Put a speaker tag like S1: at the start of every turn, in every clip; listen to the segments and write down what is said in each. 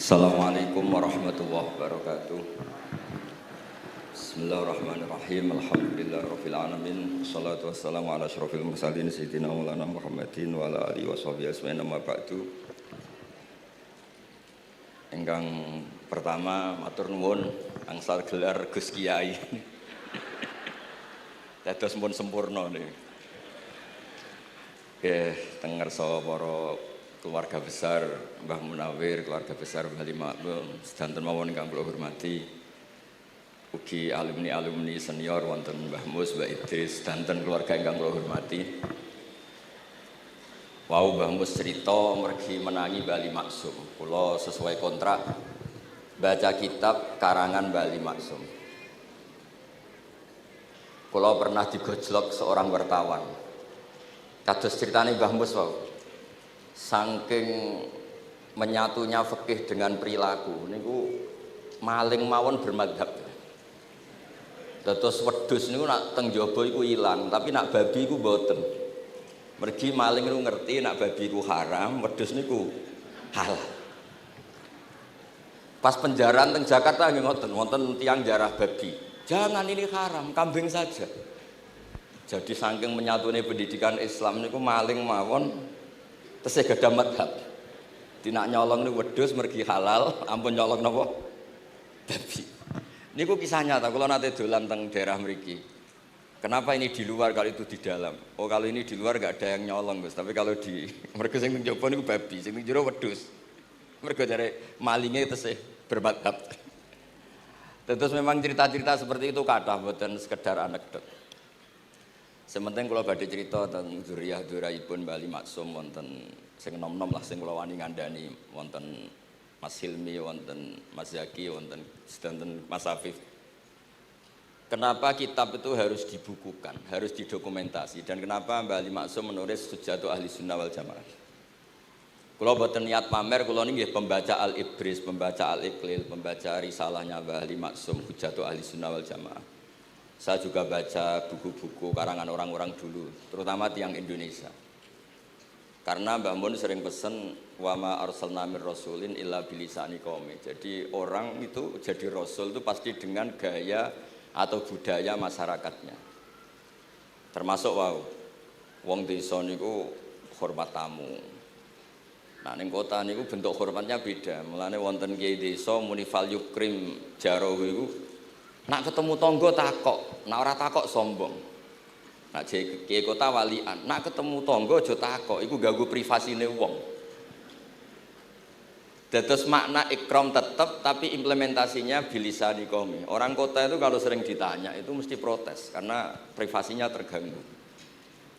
S1: Assalamualaikum warahmatullahi wabarakatuh. Bismillahirrahmanirrahim. Alhamdulillahirabbil alamin. Wassalatu wassalamu ala asyrofil mursalin sayyidina Maulana Muhammadin wa ala alihi washabihi ajmain amma ba'du. Ingkang pertama matur nuwun angsal gelar Gus Kiai. Dados pun sempurna niki. Nggih, teng ngarsa para keluarga besar Mbah Munawir, keluarga besar Mbah Makmum, sedanten mawon ingkang kula hormati. Ugi alumni-alumni senior wonten Mbah Mus, Mbah Idris, sedanten keluarga ingkang kula hormati. Wau Mbah Mus cerita mergi menangi Bali Maksum. Kula sesuai kontrak baca kitab karangan Bali Maksum. Kula pernah digojlok seorang wartawan. Kados ceritane Mbah Mus wau. Saking menyatunya fikih dengan perilaku niku maling mawon bermadhab. Dados wedhus niku nak teng jaba iku ilang, tapi nak babi iku mboten. Mergi maling niku ngerti nak babi iku haram, wedhus niku halal. Pas penjaraan teng Jakarta nggih ngoten, wonten tiyang jarah babi. Jangan ini haram, kambing saja. Jadi saking menyatune pendidikan Islam niku maling mawon tesih gadah madhab. Dinak nyolong niku wedhus mergi halal, ampun nyolong napa? Babi. Niku kisah nyata, kula nate dolan teng daerah mriki. Kenapa ini di luar kalau itu di dalam? Oh, kalau ini di luar enggak ada yang nyolong, Gus. Tapi kalau di mergo sing teng jaba niku babi, sing teng jero wedhus. Mergo jare malinge tesih bermadhab. Terus memang cerita-cerita seperti itu kathah mboten sekedar anekdot. Sementing kula badhe crita tentang zuriyah duraipun Bali Maksum wonten sing nom-nom lah sing kula wani ngandani wonten Mas Hilmi, wonten Mas Zaki, wonten sedanten Mas Afif. Kenapa kitab itu harus dibukukan, harus didokumentasi, dan kenapa Bali Maksum menulis Hujjatu Ahli Sunnah wal Jamaah. Kula boten niat pamer, kula niki nggih pembaca Al-Ibris, pembaca Al-Iqlil, pembaca risalahnya Bali Maksum Hujjatu Ahli Sunnah wal Jamaah. Saya juga baca buku-buku karangan orang-orang dulu, terutama tiang Indonesia. Karena Mbah Mun sering pesen wa ma arsalna mir rasulin illa bilisani qaumi. Jadi orang itu jadi rasul itu pasti dengan gaya atau budaya masyarakatnya. Termasuk wong desa niku hormat tamu. Nah ning kota niku bentuk hormatnya beda. Mulane wonten kiai desa munifal yukrim jaro iku nak ketemu tonggo takok, nak ora takok sombong. Nak kiai kota walian, nak ketemu tonggo aja takok, iku ganggu privasine wong. Dados makna ikram tetap, tapi implementasinya bilisani qaumi. Orang kota itu kalau sering ditanya itu mesti protes karena privasinya terganggu.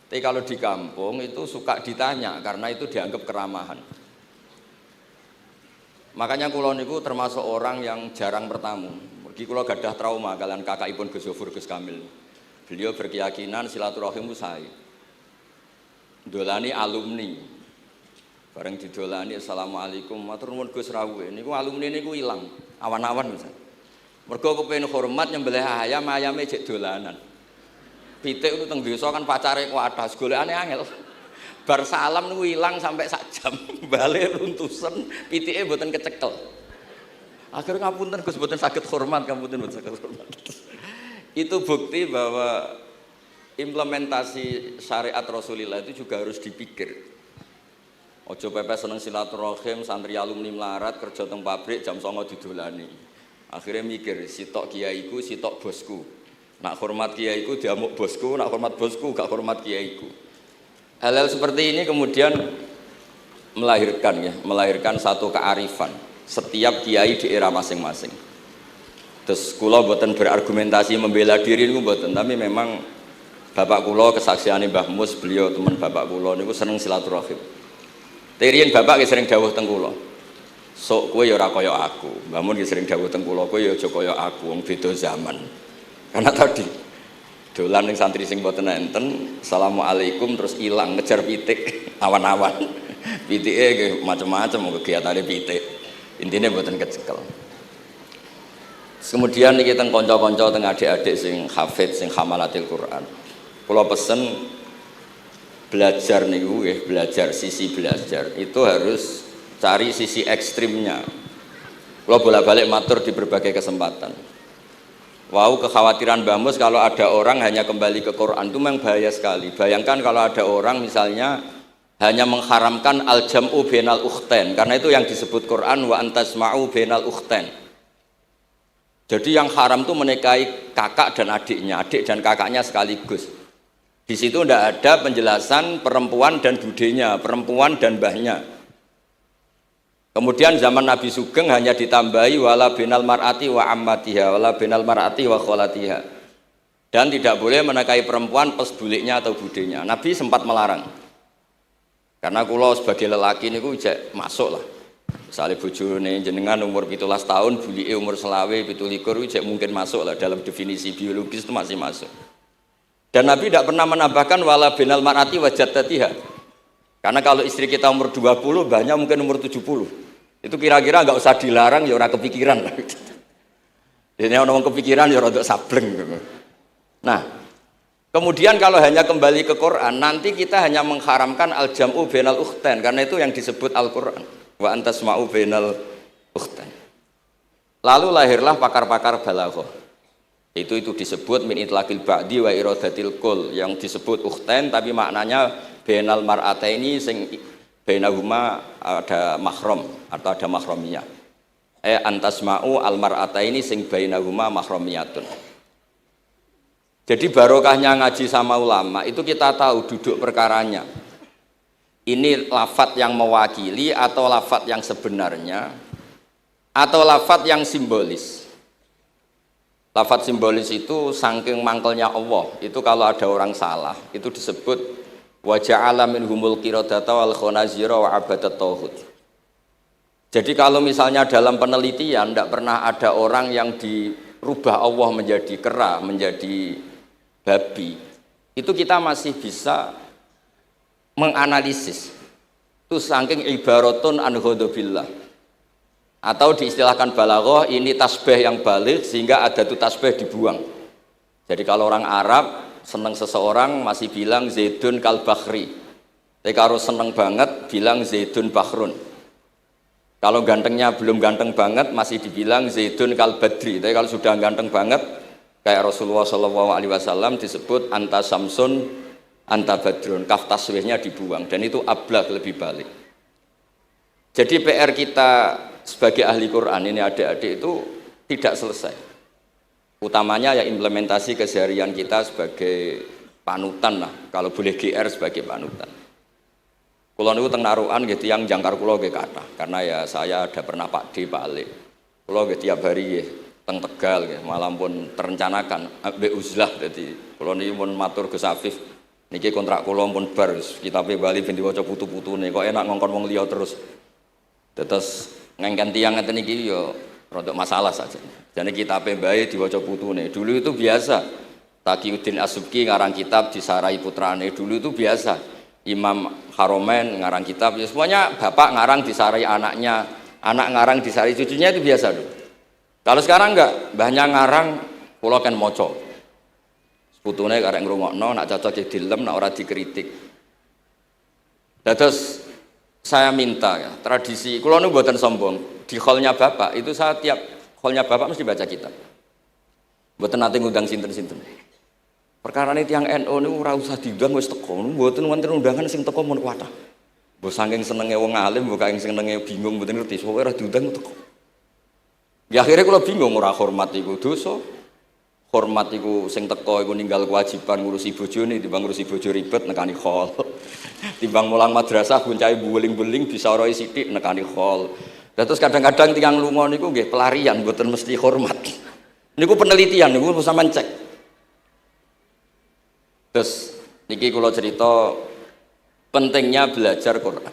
S1: Tapi kalau di kampung itu suka ditanya karena itu dianggap keramahan. Makanya kula niku termasuk orang yang jarang bertamu. Mergi kula gadah trauma kalian kakakipun Gus Yofur Gus Kamil. Beliau berkeyakinan silaturahim itu sae. Dolani alumni. Bareng didolani assalamualaikum matur nuwun Gus rawuh. Niku alumni niku ilang, awan-awan Gus. Mergo kepengin hormat nyembelih ayam, ayame jek dolanan. Pitik itu teng desa kan pacare kuwathah, golekane angel. Bar salam niku ilang sampai sak jam. Bale runtusen, pitike mboten kecekel. Akhirnya ngapunten Gus mboten saged hormat, ngapunten mboten saged hormat. Itu bukti bahwa implementasi syariat Rasulullah itu juga harus dipikir. Ojo pepes seneng silaturahim, santri alumni melarat kerja teng pabrik jam 09.00 didolani. Akhirnya mikir, sitok kiaiku, sitok bosku. Nak hormat kiaiku diamuk bosku, nak hormat bosku gak hormat kiaiku. Hal-hal seperti ini kemudian melahirkan satu kearifan setiap kiai di era masing-masing. Terus kula mboten berargumentasi membela diri niku mboten, tapi memang bapak kula kesaksiane Mbah Mus, beliau teman bapak kula niku seneng silaturahim. Teriyen bapak ki sering dawuh teng kula. Sok kowe ya ora kaya aku. Mbah Mun ki sering dawuh teng kula, kowe ya aja kaya aku, wong beda zaman. Karena tadi dolan ning santri sing mboten enten, assalamualaikum terus ilang ngejar pitik awan-awan. Pitike nggih macam-macam kegiatane pitik. Intinya mboten kecekel. Kemudian niki teng kanca-kanca teng adik-adik sing hafid sing hamalatil Quran. Kula pesen belajar niku nggih, belajar sisi belajar itu harus cari sisi ekstrimnya. Kalau bolak-balik matur di berbagai kesempatan. Wow, kekhawatiran Mbah Mus kalau ada orang hanya kembali ke Quran itu memang bahaya sekali. Bayangkan kalau ada orang misalnya hanya mengharamkan al-jam'u bainal ukhtain, karena itu yang disebut Quran wa antasma'u bainal ukhtain. Jadi yang haram itu menikahi kakak dan adiknya, adik dan kakaknya sekaligus. Di situ tidak ada penjelasan perempuan dan budenya, perempuan dan mbahnya. Kemudian zaman Nabi Sugeng hanya ditambahi wala binal mar'ati wa ammatiha, wala binal mar'ati wa kholatiha. Dan tidak boleh menikahi perempuan pas buliknya atau budenya. Nabi sempat melarang. Karena kula sebagai lelaki niku ijek masuk lah. Misalnya bojone jenengan umur 17 tahun, bulike umur selawe 17 ijek mungkin masuk lah dalam definisi biologis itu masih masuk. Dan Nabi tidak pernah menambahkan wala binal mar'ati wa jaddatiha. Karena kalau istri kita umur 20, banyak mungkin umur 70. Itu kira-kira nggak usah dilarang ya orang kepikiran lah. Jadi orang kepikiran ya rada sableng. Nah, kemudian kalau hanya kembali ke Quran, nanti kita hanya mengharamkan al-jam'u bainal ukhtain, karena itu yang disebut Al-Quran. Wa antasma'u bainal ukhtain. Lalu lahirlah pakar-pakar balaghah. Itu disebut min itlaqil ba'di wa iradatil kul, yang disebut ukhtain tapi maknanya bainal mar'ataini sing bainahuma ada mahram atau ada mahramiyah. Antasma'u al mar'ataini sing bainahuma mahramiyatun. Jadi barokahnya ngaji sama ulama itu kita tahu duduk perkaranya. Ini lafadz yang mewakili atau lafadz yang sebenarnya atau lafadz yang simbolis. Lafadz simbolis itu saking mangkelnya Allah. Itu kalau ada orang salah itu disebut wa ja'ala minhumul qiradata wal khanazira wa abadat tauhid. Jadi kalau misalnya dalam penelitian tidak pernah ada orang yang dirubah Allah menjadi kera, menjadi babi, itu kita masih bisa menganalisis. Itu saking ibaratun an ghadabillah. Atau diistilahkan balaghah, ini tasbih yang balik sehingga ada tuh tasbih dibuang. Jadi kalau orang Arab seneng seseorang masih bilang Zaidun kal bakhri. Tapi kalau seneng banget bilang Zaidun bakhrun. Kalau gantengnya belum ganteng banget masih dibilang Zaidun kal badri. Tapi kalau sudah ganteng banget kayak Rasulullah SAW disebut anta samsun anta badrun. Kaf taswihnya dibuang dan itu ablaq lebih balik. Jadi PR kita sebagai ahli Quran ini adik-adik itu tidak selesai. Utamanya ya implementasi keseharian kita sebagai panutan lah, kalau boleh GR sebagai panutan. Kulo niku teng Narukan nggih tiyang jangkar kulo nggih kathah, karena ya saya ada pernah Pak D, Pak Ali. Kulo nggih tiap hari nggih teng Tegal nggih, malam pun terencanakan ambek uzlah dadi kulo niki pun matur Gus Afif. Niki kontrak kulo pun bar kitabe Bali ben diwaca putu-putune, kok enak ngongkon wong liya terus. Terus ngengken tiyang ngeten iki ya rodok masalah saja. Jadi kitab bae diwaca putune. Dulu itu biasa. Taqiyuddin As-Subki ngarang kitab disarai putrane. Dulu itu biasa. Imam Haromen ngarang kitab. Ya semuanya bapak ngarang disarai anaknya, anak ngarang disarai cucunya, itu biasa dulu. Kalau sekarang enggak, mbahnya ngarang kula kan maca. Putune karek ngrungokno, nak cocok dilem, nak ora dikritik. Terus saya minta ya, tradisi kula niku mboten sombong. Di hallnya bapak itu saya tiap hallnya bapak mesti baca kitab. Mboten nate ngundang sinten-sinten. Perkara ini tiang NU niku ora usah diundang wis teko. Mboten wonten undangan sing teko mun kuatah. Mbok saking senenge wong alim, mbok saking senenge bingung mboten ngerti, pokoke ora diundang teko. Ya akhirnya kula bingung, ora hormat iku dosa. Hormat iku sing teko iku ninggal kewajiban ngurusi bojone, timbang ngurusi bojo ribet nekani hall. Timbang mulang madrasah buncai buling-buling bisa roi sithik nekani hall. Terus kadang-kadang tiang lunga niku nggih pelarian, mboten mesti hormat. Niku penelitian niku sampean cek. Terus niki kula cerita pentingnya belajar Quran.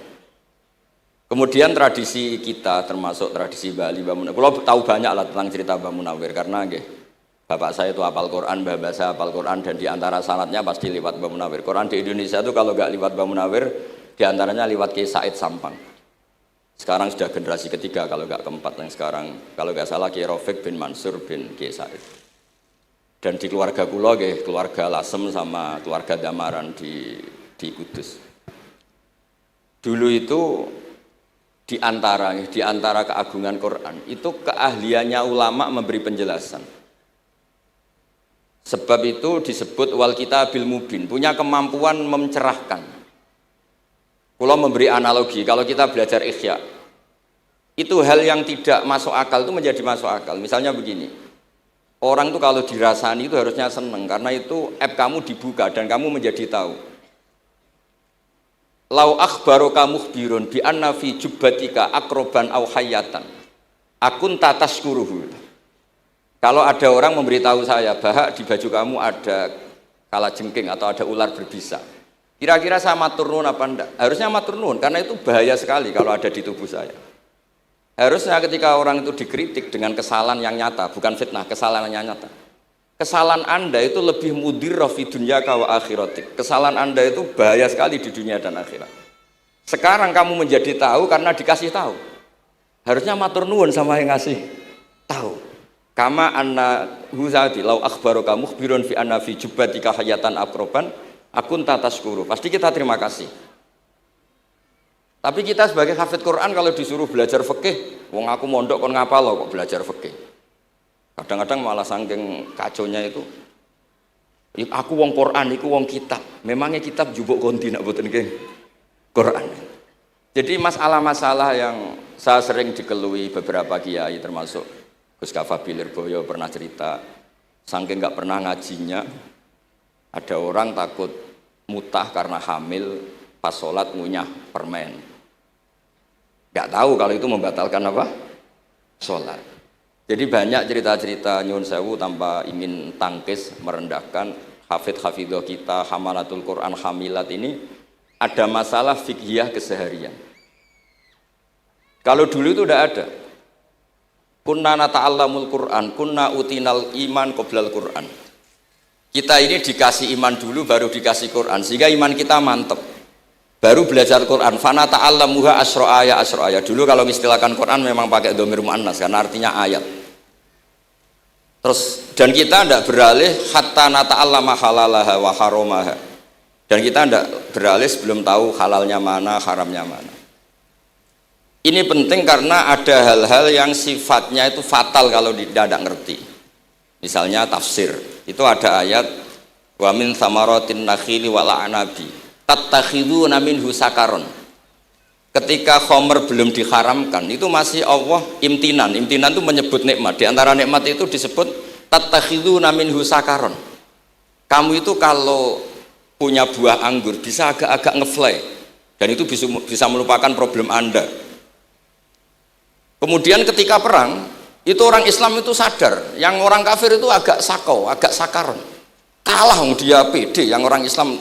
S1: Kemudian tradisi kita termasuk tradisi Bali Mbah Munawir. Kula tahu banyak lah tentang cerita Mbah Munawir karena nggih bapak saya itu hafal Quran, mbah saya hafal Quran dan diantara sanadnya pasti lewat Mbah Munawir. Quran di Indonesia itu kalau nggak lewat Mbah Munawir diantaranya lewat Kiai Said Sampang. Sekarang sudah generasi ketiga kalau nggak keempat yang sekarang, kalau nggak salah Kiai Rafiq bin Mansur bin Kiai Said. Dan di keluarga kula nggih, keluarga Lasem sama keluarga Damaran di Kudus. Dulu itu di antara keagungan Quran itu keahliannya ulama memberi penjelasan. Sebab itu disebut wal kitabil mubin, punya kemampuan mencerahkan. Kalau memberi analogi, kalau kita belajar Ihya, itu hal yang tidak masuk akal itu menjadi masuk akal. Misalnya begini, orang itu kalau dirasani itu harusnya seneng karena itu aib kamu dibuka dan kamu menjadi tahu. Lau akhbaroka mukhbirun bi anna fi jubbatika akroban au hayatan akun tataskuruhu. Kalau ada orang memberitahu saya bahwa di baju kamu ada kalajengking atau ada ular berbisa, kira-kira saya matur nuwun apa enggak? Harusnya matur nuwun karena itu bahaya sekali kalau ada di tubuh saya. Harusnya ketika orang itu dikritik dengan kesalahan yang nyata, bukan fitnah, kesalahan yang nyata. Kesalahan Anda itu lebih mudirrah fi dunyaka wa akhiratik. Kesalahan Anda itu bahaya sekali di dunia dan akhirat. Sekarang kamu menjadi tahu karena dikasih tahu. Harusnya matur nuwun sama yang ngasih tahu. Kama anna huzati lau akhbaroka mukhbirun fi anna fi jubbatika hayatan akroban akun tataskuru. Pasti kita terima kasih. Tapi kita sebagai hafid Quran kalau disuruh belajar fikih, wong aku mondok kon ngapal lo kok belajar fikih. Kadang-kadang malah saking kaconya itu, aku wong Quran, aku wong kitab. Memangnya kitab jubuk konti nak boten nggih Quran. Jadi masalah-masalah yang saya sering dikelui beberapa kiai termasuk Gus Kafabi Lirboyo pernah cerita, saking nggak pernah ngajinya, ada orang takut mutah karena hamil pas sholat ngunyah permen. Nggak tahu kalau itu membatalkan apa? Sholat. Jadi banyak cerita-cerita nyun sewu tanpa ingin tangkis merendahkan hafidh-hafidhah kita, hamalatul Quran, hamilat ini ada masalah fiqhiyah keseharian. Kalau dulu itu udah ada. Kunna nata'allamul Quran, kunna utinal iman qoblal Quran. Kita ini dikasih iman dulu baru dikasih Quran sehingga iman kita mantep. Baru belajar Quran. Fana ta'allamuha asro'aya. Dulu kalau istilahkan Quran memang pakai dhamir muannas karena artinya ayat. Terus dan kita tidak beralih hatta nata'allama halalaha wa haromaha. Dan kita tidak beralih sebelum tahu halalnya mana, haramnya mana. Ini penting karena ada hal-hal yang sifatnya itu fatal kalau tidak ngerti. Misalnya tafsir, itu ada ayat wa min thamaratin nakhili wal a'nabi tattakhiduna minhu sakaron. Ketika khomer belum diharamkan, itu masih Allah imtinan. Imtinan itu menyebut nikmat. Di antara nikmat itu disebut tattakhiduna minhu sakaron. Kamu itu kalau punya buah anggur bisa agak-agak ngefly dan itu bisa melupakan problem Anda. Kemudian ketika perang, itu orang Islam itu sadar, yang orang kafir itu agak sakau, agak sakaron. Kalah dia pede, yang orang Islam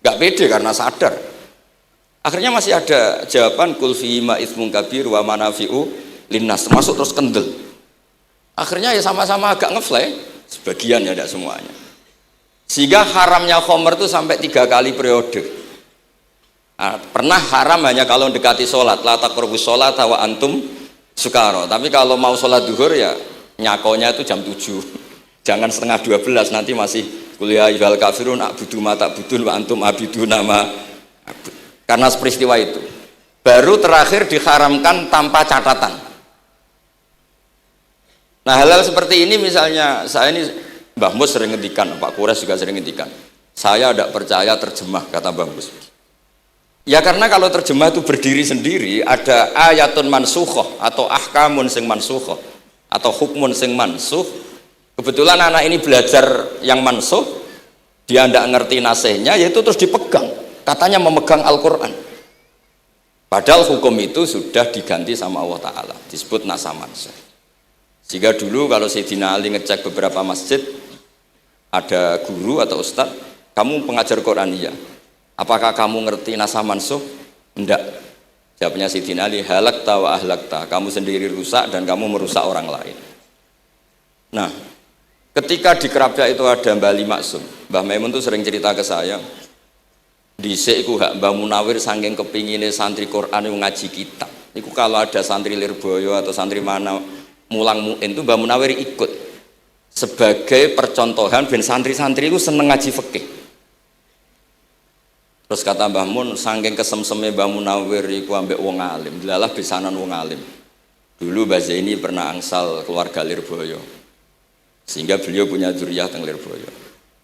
S1: gak pede karena sadar. Akhirnya masih ada jawaban kul fihi ma itsmun kabir wa manafi'u linnas, termasuk terus kendel. Akhirnya ya sama-sama agak ngefly, sebagian ya tidak semuanya. Sehingga haramnya khomer itu sampai 3 kali periode. Nah, pernah haram hanya kalau mendekati sholat, la taqrabus sholat wa antum sukaro, tapi kalau mau sholat duhur ya nyakonya itu jam 7, jangan setengah 12, nanti masih kuliah ibal kafirun a'budu ma ta'budun wa antum abiduna ma abud. Karena peristiwa itu baru terakhir diharamkan tanpa catatan. Nah hal-hal seperti ini misalnya saya ini Mbah Mus sering ngendikan, Pak Kures juga sering ngendikan, saya tidak percaya terjemah, kata Mbah Mus. Ya karena kalau terjemah itu berdiri sendiri, ada ayatun mansukhoh atau ahkamun sing mansukhoh atau hukmun sing mansuh. Kebetulan anak ini belajar yang mansuh, dia tidak ngerti nasihnya, yaitu terus dipegang, katanya memegang Al-Quran. Padahal hukum itu sudah diganti sama Allah Ta'ala, disebut nasah mansuh. Sehingga dulu kalau Sayyidina Ali ngecek beberapa masjid, ada guru atau ustadz, kamu pengajar Quran? Iya. Apakah kamu ngerti nasah mansuh? Enggak. Jawabnya Sayyidina Ali, halakta wa ahlakta, kamu sendiri rusak dan kamu merusak orang lain. Nah, ketika di Kerapia itu ada Mbah Ali Maksum, Mbah Maimun tuh sering cerita ke saya, dhisik iku hak Mbah Munawir saking kepingine santri Quran yang ngaji kitab. Iku kalau ada santri Lirboyo atau santri mana mulang muin itu Mbah Munawir ikut sebagai percontohan ben santri-santri itu seneng ngaji fikih. Terus kata Mbah Mun, saking kesemseme Mbah Munawir iku ambek wong alim, delalah besanan wong alim. Dulu Mbah Zaini pernah angsal keluarga Lirboyo, sehingga beliau punya dzurriyyah teng Lirboyo.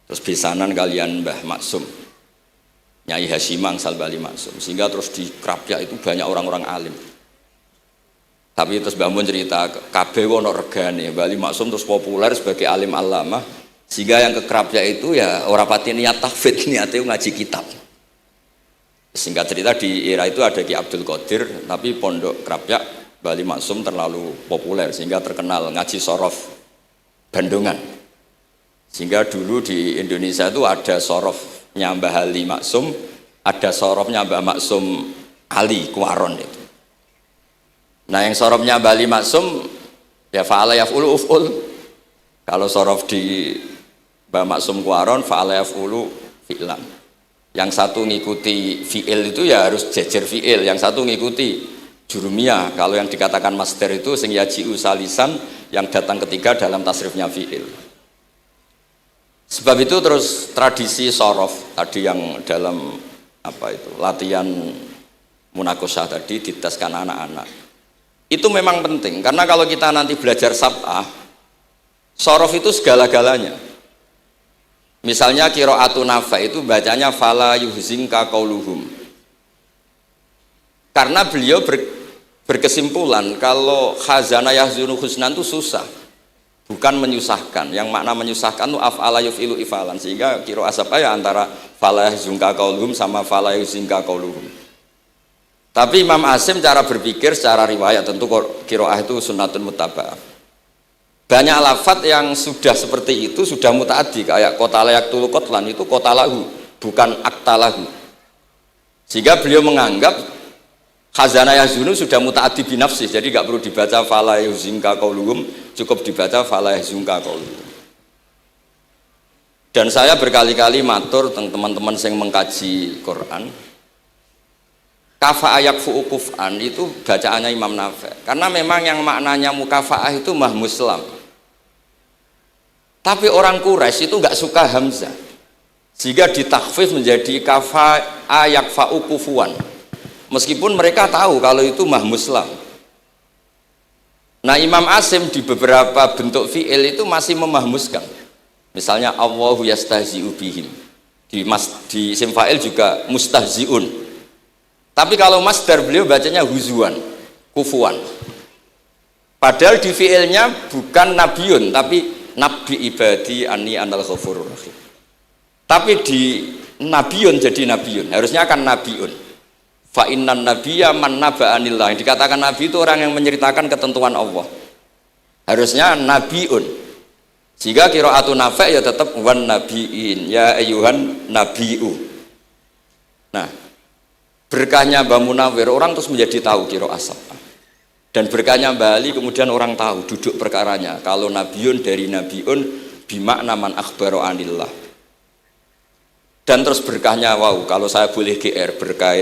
S1: Terus besanan kalian Mbah Maksum, Nyai Hasyim angsal Bali Maksum, sehingga terus di Krapyak itu banyak orang-orang alim. Tapi terus Mbah Mun cerita, kabeh ono regane, Bali Maksum terus populer sebagai alim alama, sehingga yang ke Krapyak itu ya ora pati niat tahfidz, niate ngaji kitab. Singkat cerita di era itu ada Ki Abdul Qadir, tapi pondok Krapyak Bali Maksum terlalu populer sehingga terkenal ngaji sorof Bandungan. Sehingga dulu di Indonesia itu ada sorofnya Mbah Ali Maksum, ada sorofnya Mbah Maksum Ali Kuaron itu. Nah yang sorofnya Mbah Ali Maksum ya fa'ala yaf'ulu uf'ul. Kalau sorof di Mbah Maksum Kuaron fa'ala yaf'ulu fi'lan. Yang satu ngikuti fi'il itu ya harus jejer fi'il, yang satu ngikuti jurumiyah. Kalau yang dikatakan master itu sing yaji'u salisan, yang datang ketiga dalam tasrifnya fi'il. Sebab itu terus tradisi sorof tadi yang dalam apa itu latihan munakosah tadi diteskan anak-anak itu memang penting, karena kalau kita nanti belajar sab'ah, sorof itu segala-galanya. Misalnya qiraatun Nafi' itu bacanya fala yuhzinka qauluhum, karena beliau berkesimpulan kalau khazana yahzunu husnan itu susah, bukan menyusahkan. Yang makna menyusahkan itu af'ala yuf'ilu ifalan, sehingga qiraat apa ya antara fala yahzunka qauluhum sama fala yuhzinka qauluhum. Tapi Imam Asim cara berpikir secara riwayat, tentu qiraat itu sunnatun muttaba'ah. Banyak lafadz yang sudah seperti itu sudah mutaaddi, kayak kota layak tulu kotlan itu kota lahu, bukan akta lahu. Sehingga beliau menganggap khazana yahzunu sudah mutaaddi binafsih, jadi nggak perlu dibaca fala yuhzinka qauluhum, cukup dibaca fala yahzunka qauluhum. Dan saya berkali-kali matur teman-teman yang mengkaji Quran, kafa ayak fu'ukuf'an itu bacaannya Imam Nafi', karena memang yang maknanya mukafa'ah itu mahmuslam. Tapi orang Quraisy itu nggak suka hamzah, sehingga ditakhfif menjadi kafa ayak fa'ukufuan, meskipun mereka tahu kalau itu mahmuslam. Nah Imam Asim di beberapa bentuk fi'il itu masih memahmuskan, misalnya Allahu yastahzi'u bihim, di isim fa'il juga mustahzi'un. Tapi kalau masdar beliau bacanya huzuan, kufuan. Padahal di fi'ilnya bukan nabiun, tapi nabi ibadi anni anal ghafurur rahim. Tapi di nabiun jadi nabiun, harusnya kan nabiun. Fa innan nabiyya man naba'a anillah. Yang dikatakan nabi itu orang yang menceritakan ketentuan Allah. Harusnya nabiun. Jika qiraatun Nafi' ya tetap wan nabiin, ya ayyuhan nabiu. Nah, berkahnya Mbah Munawir orang terus menjadi tahu qiraat sab'ah. Dan berkahnya Mbah Ali kemudian orang tahu duduk perkaranya. Kalau nabiun dari nabiun bimakna man akhbaro anillah. Dan terus berkahnya wow, kalau saya boleh GR berkah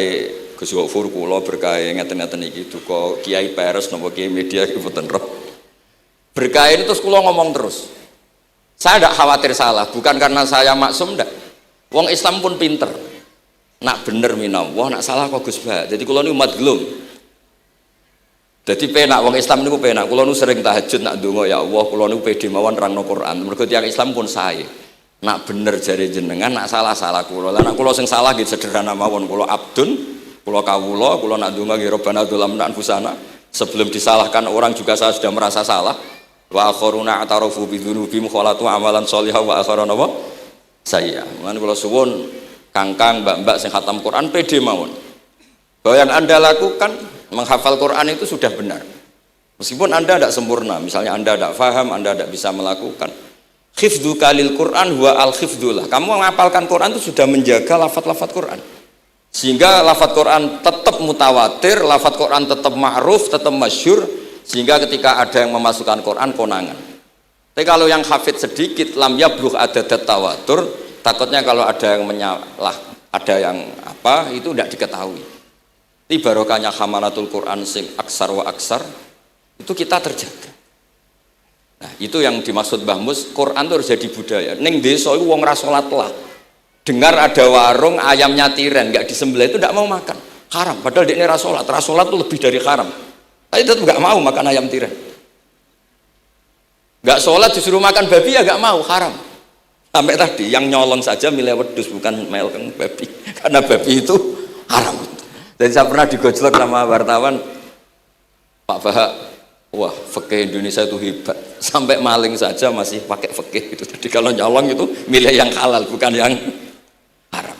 S1: Gus Gofur kula berkah ngeten-ngeten iki duka Kiai Peres napa Kiai Media iki mboten roh. Berkah ini terus kula ngomong terus. Saya tidak khawatir salah, bukan karena saya maksum ndak. Wong Islam pun pinter. Nak bener minallah, nak salah kok Gus Bah. Jadi kula niku madlum. Jadi penak wong Islam niku penak. Kula nu sering tahajud nak ndonga ya Allah, kula nu pede mawon nerangno Quran. Mergo tiyang Islam pun sae. Nak bener jare jenengan, nak salah kula. Lah nak kula sing salah nggih sederhana mawon, kula abdun, kula kawula, kula nak ndonga nggih Rabbana dzalamna anfusana. Sebelum disalahkan orang juga saya sudah merasa salah. Wa akharuna atarafu bi dzunubihim khalatu amalan sholihan wa akharuna wa sayya. Mulane kula suwun kangkang mbak-mbak sing khatam Quran pede mawon. Bahwa yang Anda lakukan menghafal Quran itu sudah benar, meskipun Anda tidak sempurna, misalnya Anda tidak faham, Anda tidak bisa melakukan. Hifdzu kalil Quran huwa al hifdzullah. Kamu menghafalkan Quran itu sudah menjaga lafaz-lafaz Quran, sehingga lafaz Quran tetap mutawatir, lafaz Quran tetap ma'ruf, tetap masyhur, sehingga ketika ada yang memasukkan Quran konangan. Tapi kalau yang hafid sedikit, lam yablugh adadat tawatur, takutnya kalau ada yang menyalah, ada yang apa itu tidak diketahui. Ini barokahnya hamalatul Quran sing aksar wa aksar itu kita terjaga. Nah itu yang dimaksud Mbah Mus, Quran itu harus jadi budaya. Ning desa iku wong ra salat lah dengar ada warung ayamnya tiren nggak disembelih itu tidak mau makan, haram. Padahal dia ini rasolat itu lebih dari haram. Tapi tetap nggak mau makan ayam tiren. Nggak sholat disuruh makan babi ya nggak mau, haram. Sampai tadi yang nyolong saja milih wedus bukan meleng babi, karena babi itu haram. Dan saya pernah digojlok sama wartawan, Pak Bahak, wah fikih Indonesia itu hebat, sampai maling saja masih pakai fikih itu. Jadi kalau nyolong itu milih yang halal bukan yang haram.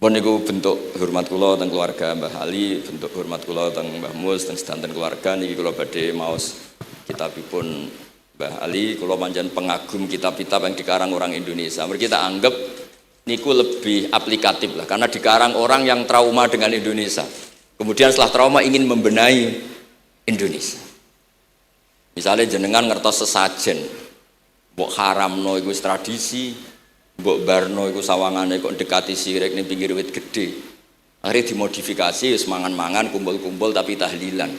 S1: Pun niku bentuk hormat kula teng keluarga Mbah Ali, bentuk hormat kula teng Mbah Mus teng sedanten keluarga niki kula badhe maos kitabipun Mbah Ali. Kula pancen pengagum kitab-kitab yang dikarang orang Indonesia. Mereka kita anggap niku lebih aplikatif lah, karena dikarang orang yang trauma dengan Indonesia. Kemudian setelah trauma ingin membenahi Indonesia. Misalnya jenengan ngertos sesajen, mbok haramno iku tradisi, mbok barno iku sawangane kok dekati sirik ning pinggir wit gede. Akhirnya dimodifikasi wis mangan-mangan, kumpul-kumpul tapi tahlilan.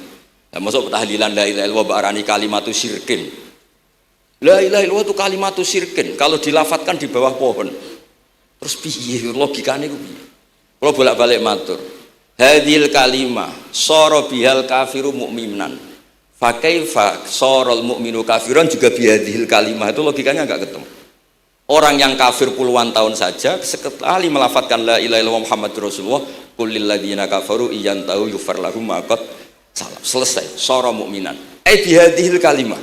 S1: Lah masuk tahlilan la ilaha illallah barani kalimatu syirkin. La ilaha illallah itu kalimatu syirkin kalau dilafatkan di bawah pohon. Terus piye logikane ku piye? Kalau bolak-balik matur. Hadil kalimah sara bihal kafiru mukminan. Fa kaifa saral mukminu kafiran juga bihadil kalimah, itu logikanya enggak ketemu. Orang yang kafir puluhan tahun saja sekali melafatkan la ilaha illallah Muhammadur Rasulullah, qul lil ladzina kafaru iyantahu yufar lahum ma qad salam. Selesai, sara mukminan. Bihadil kalimah.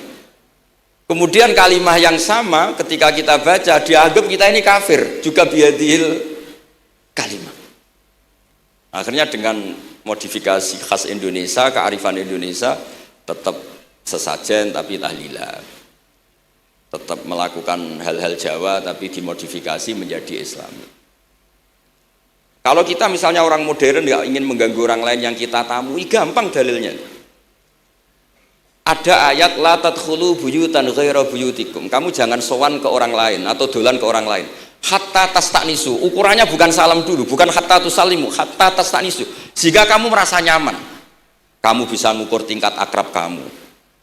S1: Kemudian kalimah yang sama ketika kita baca dianggap kita ini kafir juga biadil kalimah. Akhirnya dengan modifikasi khas Indonesia, kearifan Indonesia, tetap sesajen tapi tahlilan, tetap melakukan hal-hal Jawa tapi dimodifikasi menjadi Islami. Kalau kita misalnya orang modern nggak ingin mengganggu orang lain yang kita tamui, gampang dalilnya. Ada ayat la tadkhulu buyutan ghaira buyutikum. Kamu jangan sowan ke orang lain atau dolan ke orang lain. Hatta tastanisu. Ukurannya bukan salam dulu, bukan hatta tusalimu, hatta tastanisu. Jika kamu merasa nyaman, kamu bisa ngukur tingkat akrab kamu.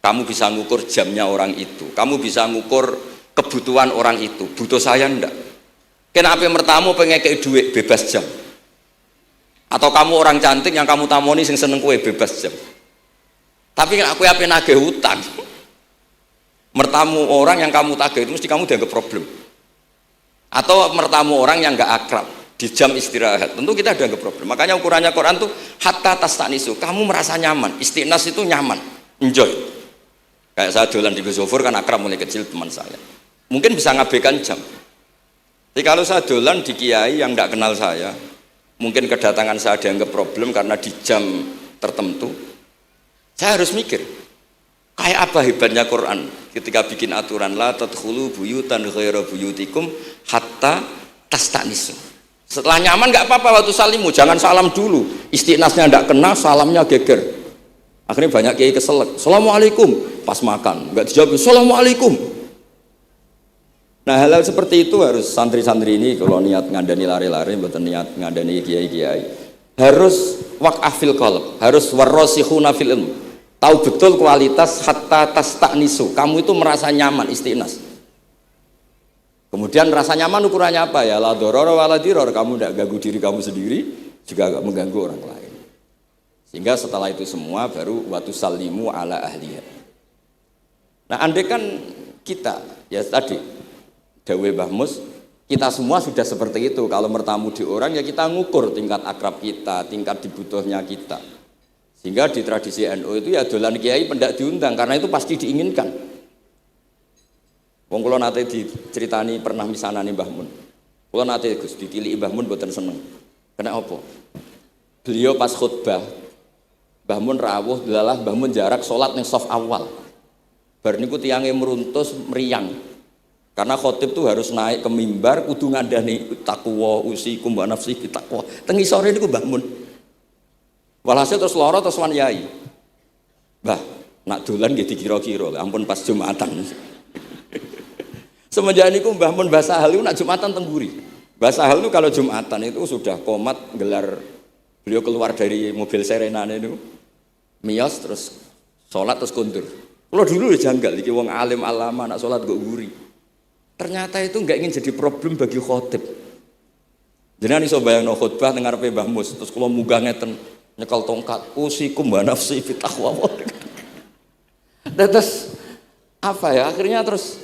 S1: Kamu bisa ngukur jamnya orang itu. Kamu bisa ngukur kebutuhan orang itu. Butuh saya ndak? Kenapa mertamu pengen kayak duit bebas jam? Atau kamu orang cantik yang kamu tamoni sing seneng kue bebas jam? Tapi aku apa nagih hutang, mertamu orang yang kamu tagih itu mesti kamu dianggap problem. Atau mertamu orang yang nggak akrab di jam istirahat, tentu kita dianggap problem. Makanya ukurannya Quran tuh hatta tastanisu, kamu merasa nyaman. Istinas itu nyaman, enjoy. Kayak saya dolan di Gosofur kan akrab mulai kecil teman saya. Mungkin bisa ngabaikan jam. Tapi kalau saya dolan di kiai yang nggak kenal saya, mungkin kedatangan saya dianggap problem karena di jam tertentu. Saya harus mikir, kayak apa hebatnya Quran ketika bikin aturan la tadkhulu buyutan ghaira buyutikum hatta tastanisu. Setelah nyaman nggak apa-apa waktu salimu, jangan salam dulu. Istinasnya nggak kena, salamnya geger. Akhirnya banyak kiai keselak. Assalamualaikum pas makan, nggak dijawab. Assalamualaikum. Nah hal-hal seperti itu harus santri-santri ini kalau niat ngandani lari-lari, bukan niat ngandani kiai-kiai, harus waqafil qalb, harus warrasikhuna fil ilm. Tahu betul kualitas hatta tastanisu. Kamu itu merasa nyaman istinas. Kemudian rasa nyaman ukurannya apa ya? La dororo wala diror. Kamu tidak ganggu diri kamu sendiri, juga gak mengganggu orang lain. Sehingga setelah itu semua baru watu salimu ala ahliya. Nah, andai kan kita ya tadi Dawe Mbah Mus, kita semua sudah seperti itu. Kalau bertamu di orang ya kita ngukur tingkat akrab kita, tingkat dibutuhnya kita. Sehingga di tradisi NU itu ya dolan kiai pendak diundang karena itu pasti diinginkan. Wong kula nate diceritani pernah misanani Mbah Mun. Kula nate Gus ditiliki Mbah Mun mboten seneng. Kena apa? Beliau pas khutbah Mbah Mun rawuh delalah Mbah Mun jarak salat ning saf awal. Bar niku tiyange meruntus meriang. Karena khotib tuh harus naik ke mimbar kudu ngandani takwa usikum wa nafsi bitakwa. Teng isore niku Mbah Mun. Walhasil terus loro terus wan yai. Mbah, nak dolan nggih dikira-kira, ampun pas Jumatan. Semenjak niku Mbah Mun Mbah Sahal niku nak Jumatan teng mburi. Mbah Sahal itu kalau Jumatan itu sudah komat gelar, beliau keluar dari mobil serenane niku. Miyos terus salat terus kundur. Kalau dulu ya janggal iki wong alim alama nak salat kok mburi. Ternyata itu enggak ingin jadi problem bagi khotib. Jenengan iso bayangno khutbah teng ngarepe Mbah Mus, terus kula munggah ngeten nyekel tongkat, usikum wa nafsi fi taqwa. Terus apa ya? Akhirnya terus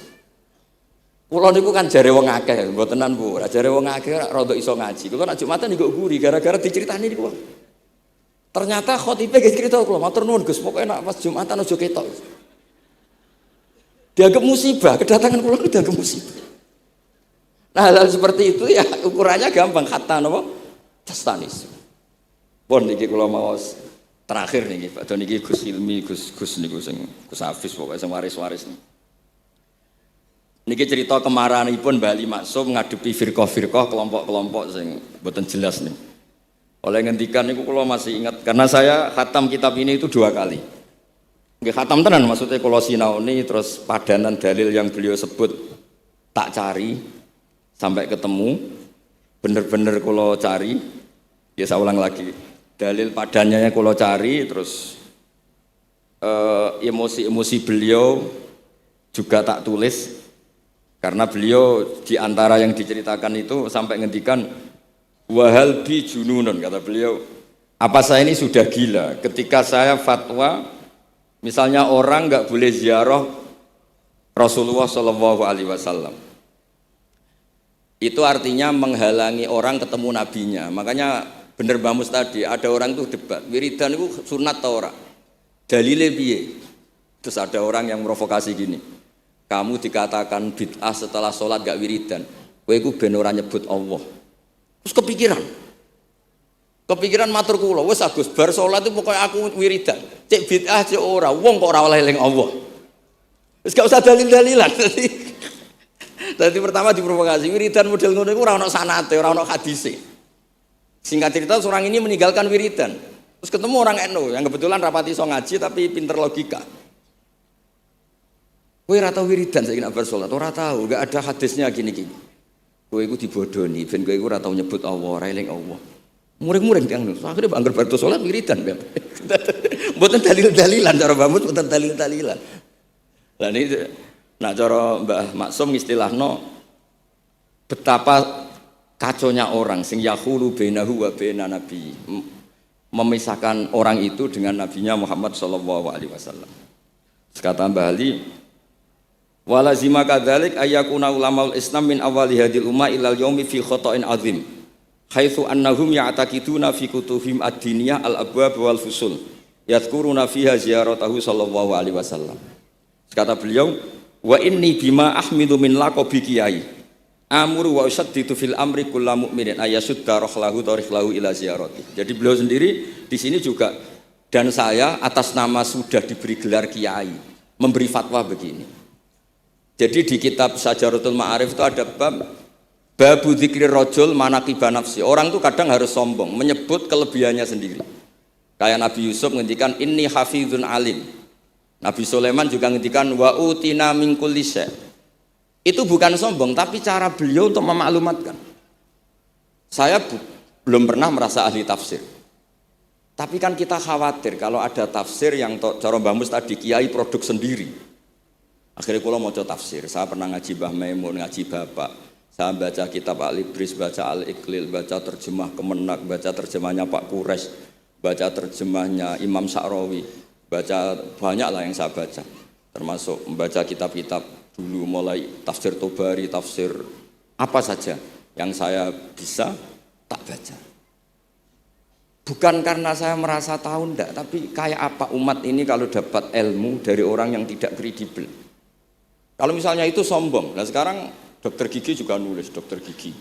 S1: kula niku kan jare wong akeh, mbotenan Bu. Jare wong akeh rada iso ngaji. Kula nek Jumatan niku guri gara-gara diceritani niku. Ternyata khotibe ge cerita kula, matur nuwun Gus, pokoke nek pas Jumatan aja ketok. Dianggap musibah, kedatangan kula dianggap musibah. Nah, hal seperti itu ya ukurannya gampang, kata napa? Tastanis. Pun niki kula maos terakhir niki, Pak niki Gus Ilmi, Gus niku sing Gus Hafiz pokoke sing waris-waris niki. Niki cerita kemarahanipun Bali Maksum ngadepi firqah-firqah kelompok-kelompok sing mboten jelas nih. Oleh ngendikan niku kula masih ingat karena saya khatam kitab ini itu 2 kali. Nggih khatam tenan maksudnya kula sinaoni terus padanan dalil yang beliau sebut tak cari sampai ketemu, bener-bener kula cari, ya saya ulang lagi, dalil padannya kula cari, terus emosi-emosi beliau juga tak tulis, karena beliau diantara yang diceritakan itu sampai ngendikan, wahal bi jununun, kata beliau, apa saya ini sudah gila, ketika saya fatwa, misalnya orang nggak boleh ziarah Rasulullah SAW. Itu artinya menghalangi orang ketemu nabinya. Makanya bener Mbah Mus tadi, ada orang tuh debat, wiridan itu sunat atau ora? Dalile piye? Terus ada orang yang provokasi gini, kamu dikatakan bid'ah setelah sholat gak wiridan, kowe iku ben ora nyebut Allah. Terus kepikiran matur kula, wis Agus bar sholat itu pokoknya aku wiridan. Cek bid'ah cek ora, wong kok ora oleh eling Allah. Wis gak usah dalil-dalilan. Tadi pertama diprovokasi, wiridan model ngono iku ora ono sanate, ora ono hadise. Singkat cerita orang ini meninggalkan wiridan. Terus ketemu orang NU yang kebetulan rapati iso ngaji tapi pinter logika. Kowe ora tau wiridan saiki nek bar salat, ora tau, enggak ada hadisnya gini-gini. Kowe iku dibodoni, ben kowe iku ora tau nyebut Allah, ora eling Allah. Muring-muring tiang nu. Akhire anggar bar salat wiridan. Mboten dalil-dalilan cara Mbah Mus, mboten dalil-dalilan. Lah niki nah cara Mbah Maksum istilahno betapa kaconya orang sing yahulu bainahu wa baina nabi, memisahkan orang itu dengan nabinya Muhammad sallallahu alaihi wasallam. Kata Mbah Ali, walazima kadzalik ayyakuna ulamaul Islam min awali hadil umma ilal yaumi fi khata'in azim. Haitsu annahum ya'taqiduna fi kutubihim ad-diniyah al-abwab wal fusul yadhkuruna fiha ziyaratahu sallallahu alaihi wasallam. Kata beliau, wa inni bima ahmidu min laqabi kiai amuru wa usaddidu fil amri kullu mu'minin ayasudda rohlahu tariklahu ila ziyarati. Jadi beliau sendiri di sini juga dan saya atas nama sudah diberi gelar kiai memberi fatwa begini. Jadi di kitab Sajaratul Ma'arif itu ada babu dzikri rajul manaqiba nafsi. Orang itu kadang harus sombong menyebut kelebihannya sendiri. Kayak Nabi Yusuf ngendikan inni hafizun alim. Nabi Sulaiman juga ngendikan wa utina min kulli syai'. Itu bukan sombong, tapi cara beliau untuk memaklumatkan. Saya belum pernah merasa ahli tafsir. Tapi kan kita khawatir kalau ada tafsir yang cara Mbah Mus tadi kiai produk sendiri. Akhirnya kalau mau tafsir, saya pernah ngaji Mbah Maimun, ngaji Bapak. Saya baca kitab Al-Ibris, baca Al-Iqlil, baca terjemah Kemenak, baca terjemahnya Pak Quraisy, baca terjemahnya Imam Sa'rawi. Baca banyak lah yang saya baca, termasuk membaca kitab-kitab dulu mulai tafsir Tobari, tafsir apa saja yang saya bisa tak baca. Bukan karena saya merasa tahu enggak, tapi kayak apa umat ini kalau dapat ilmu dari orang yang tidak kredibel. Kalau misalnya itu sombong, nah sekarang dokter gigi juga nulis, dokter gigi,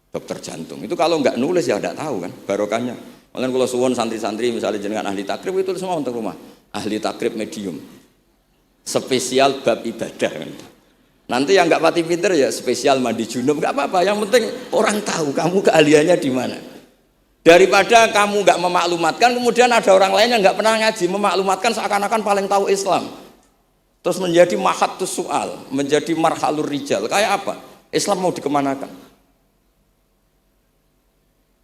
S1: dokter jantung, itu kalau enggak nulis ya enggak tahu kan barokahnya. Makanya kalau suwon santri-santri misalnya jenengan ahli takrib itu semua untuk rumah. Ahli takrib medium. Spesial bab ibadah. Nanti yang enggak pati pinter ya spesial mandi junub, enggak apa-apa. Yang penting orang tahu kamu keahliannya di mana. Daripada kamu enggak memaklumatkan, kemudian ada orang lain yang enggak pernah ngaji memaklumatkan seakan-akan paling tahu Islam. Terus menjadi mahatus soal, menjadi marhalur rijal. Kayak apa? Islam mau dikemanakan?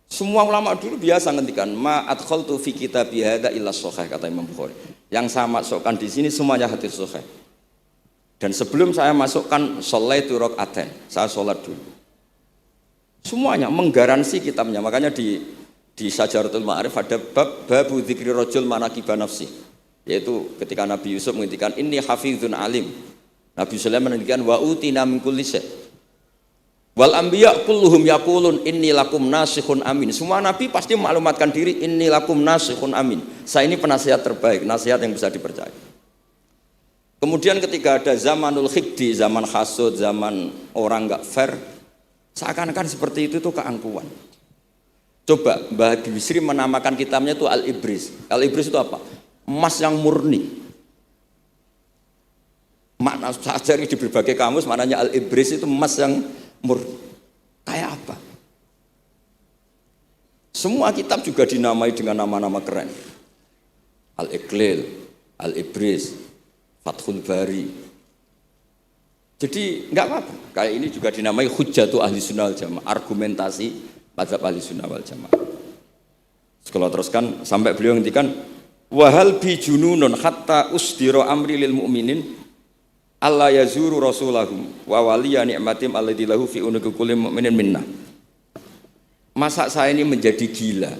S1: Semua ulama dulu biasa ngendikan ma adkhaltu fi kitabi hadza illa shahih, kata Imam Bukhari. Yang saya masukkan di sini semuanya hadis sahih. Dan sebelum saya masukkan sholaitu rakaatain, saya sholat dulu. Semuanya menggaransi kitabnya. Makanya di Syajaratul Ma'arif ada babu dzikri rajul manaqiba nafsi. Yaitu ketika Nabi Yusuf menghentikan inni hafizun alim. Nabi Sulaiman menghentikan wa utina min kulli syai'. Wal anbiya kulluhum yaqulun inni lakum nasikhun amin. Semua nabi pasti maklumatkan diri inni lakum nasikhun amin. Saya ini penasihat terbaik, nasihat yang bisa dipercaya. Kemudian ketika ada zamanul khiddi, zaman hasud, zaman orang enggak fair, seakan-akan seperti itu tuh keangkuhan. Coba Mbah Bisri menamakan kitabnya itu Al-Ibris. Al-Ibris itu apa? Emas yang murni. Makna saya cari di berbagai kamus maknanya Al-Ibris itu emas yang murni. Kayak apa? Semua kitab juga dinamai dengan nama-nama keren. Al-Iqlil, Al-Ibris, Fathul Bari. Jadi enggak apa-apa. Kayak ini juga dinamai Hujjatu Ahli Sunnah wal Jamaah, argumentasi mazhab Ahli Sunnah wal Jamaah. Kalau teruskan sampai beliau ngendikan wahal bi jununun hatta usdira amri lil mu'minin alla yazuru rasulahum wa waliya ni'matim alladzi lahu fi unuqi kulli mu'minin minna. Masa saya ini menjadi gila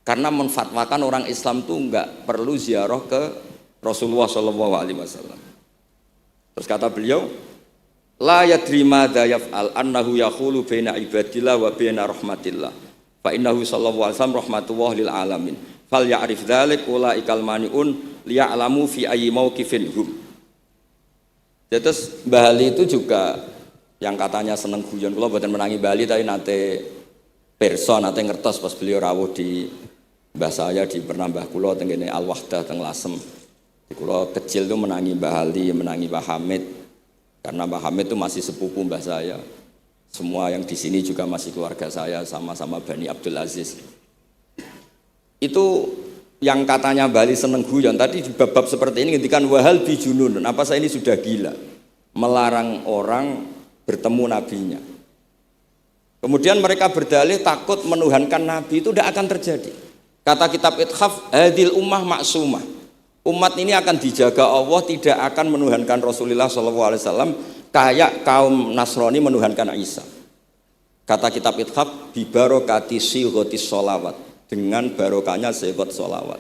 S1: karena menfatwakan orang Islam itu enggak perlu ziarah ke Rasulullah sallallahu alaihi wasallam. Terus kata beliau la yadri madza yaf'al annahu yaqulu baina ibadillah wa baina rahmatillah fa innahu sallallahu alaihi wasallam rahmatullah lil alamin fal ya'rif dzalik ulaikal maniun liya'lamu fi ayyi mauqifin hum. Terus Bali itu juga yang katanya seneng guyon, kula mboten menangi Bali tapi nate pirsa nate ngertos pas beliau rawuh di mbah saya di Pernambah kula teng kene Al Wahdah teng Lasem. Kula kecil tuh menangi Mbah Ali, menangi Mbah Hamid. Karena Mbah Hamid itu masih sepupu mbah saya. Semua yang di sini juga masih keluarga saya, sama-sama Bani Abdul Aziz. Itu yang katanya Bali seneng guyon tadi di bab-bab seperti ini ngendikan wahal bijunun. Apa saya ini sudah gila melarang orang bertemu nabinya. Kemudian mereka berdalih takut menuhankan nabi itu tidak akan terjadi. Kata kitab Ithaf hadil ummah maksumah. Umat ini akan dijaga Allah, tidak akan menuhankan Rasulullah SAW kayak kaum Nasrani menuhankan Isa. Kata kitab Ithaf bibarokati sighatis sholawat, dengan barokahnya sighat sholawat.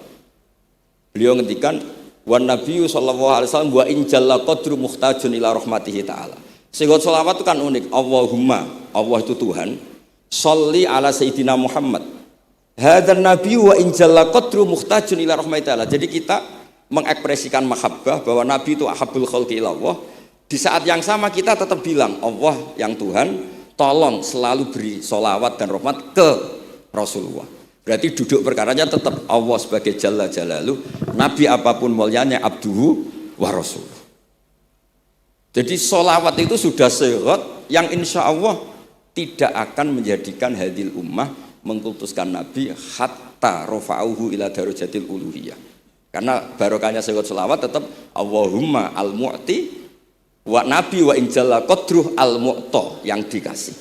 S1: Beliau ngendikan wan nabiyyu sallallahu alaihi wasallam wa in jalla qadru muhtajun ila rahmatihi ta'ala. Sighat sholawat itu kan unik. Allahumma, Allah itu Tuhan, sholli ala sayyidina Muhammad. Hadzal nabiyyu wa in jalla qadru muhtajun ila rahmatihi ta'ala. Jadi kita mengekspresikan mahabbah bahwa Nabi itu ahabbul khalqi ilallah. Di saat yang sama kita tetap bilang Allah yang Tuhan tolong selalu beri sholawat dan rahmat ke Rasulullah. Berarti duduk perkaranya tetap Allah sebagai Jalla Jalaluh, Nabi apapun mulianya abduhu wa rasuluh. Jadi sholawat itu sudah sehat yang insya Allah tidak akan menjadikan hadil ummah mengkultuskan Nabi hatta rafa'uhu ila darajatil uluhiyah. Karena barokahnya sehat sholawat tetap Allahumma al-mu'ti wa nabi wa injalla qadruh al-mu'ta yang dikasih.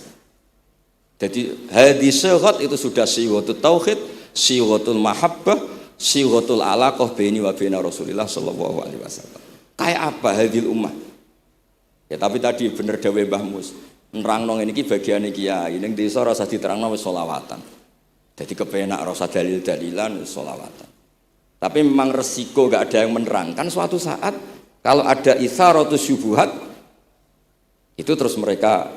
S1: Jadi hadis sehat itu sudah sighatul tauhid, sighatul mahabbah, sighatul alaqah baini wa baina Rasulillah sallallahu alaihi wasallam. Kayak apa hadil ummah? Ya tapi tadi bener dawuh Mbah Mus, nerangno ngene iki bagiane kiai ning desa rasa diterangno wis sholawatan. Jadi kepenak rasa dalil-dalilan wis sholawatan. Tapi memang resiko gak ada yang menerangkan suatu saat kalau ada itsaratus syubuhat itu terus mereka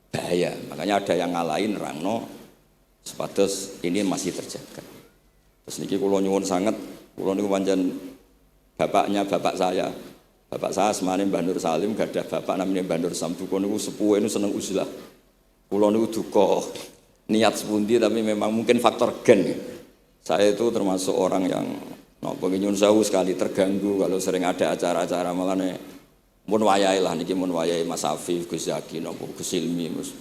S1: bahaya. Makanya ada yang ngalahin nerangno sepatus ini masih terjaga. Terus niki kula nyuwun sangat, kula niku pancen bapaknya bapak saya. Bapak saya semane Mbah Nur Salim gak ada bapak namanya Mbah Nur Samduko niku sepuh niku seneng uzlah. Kula niku duka niat sepundi tapi memang mungkin faktor gen. Saya itu termasuk orang yang nyun sewu sekali terganggu kalau sering ada acara-acara malane mun wayahe lah niki mun wayahe Mas Afif, Gus Zaki napa Gus Ilmi mus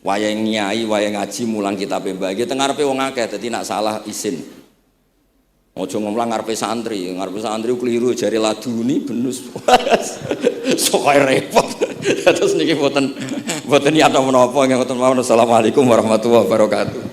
S1: wayahe nyai, wayahe ngaji mulang kitab mbah iki teng ngarepe wong akeh dadi nak salah izin. Ojo ngomong ngarepe santri keliru jari laduni benus. Sok repot. Terus niki mboten niat menapa ngoten mawon. Assalamualaikum warahmatullahi wabarakatuh.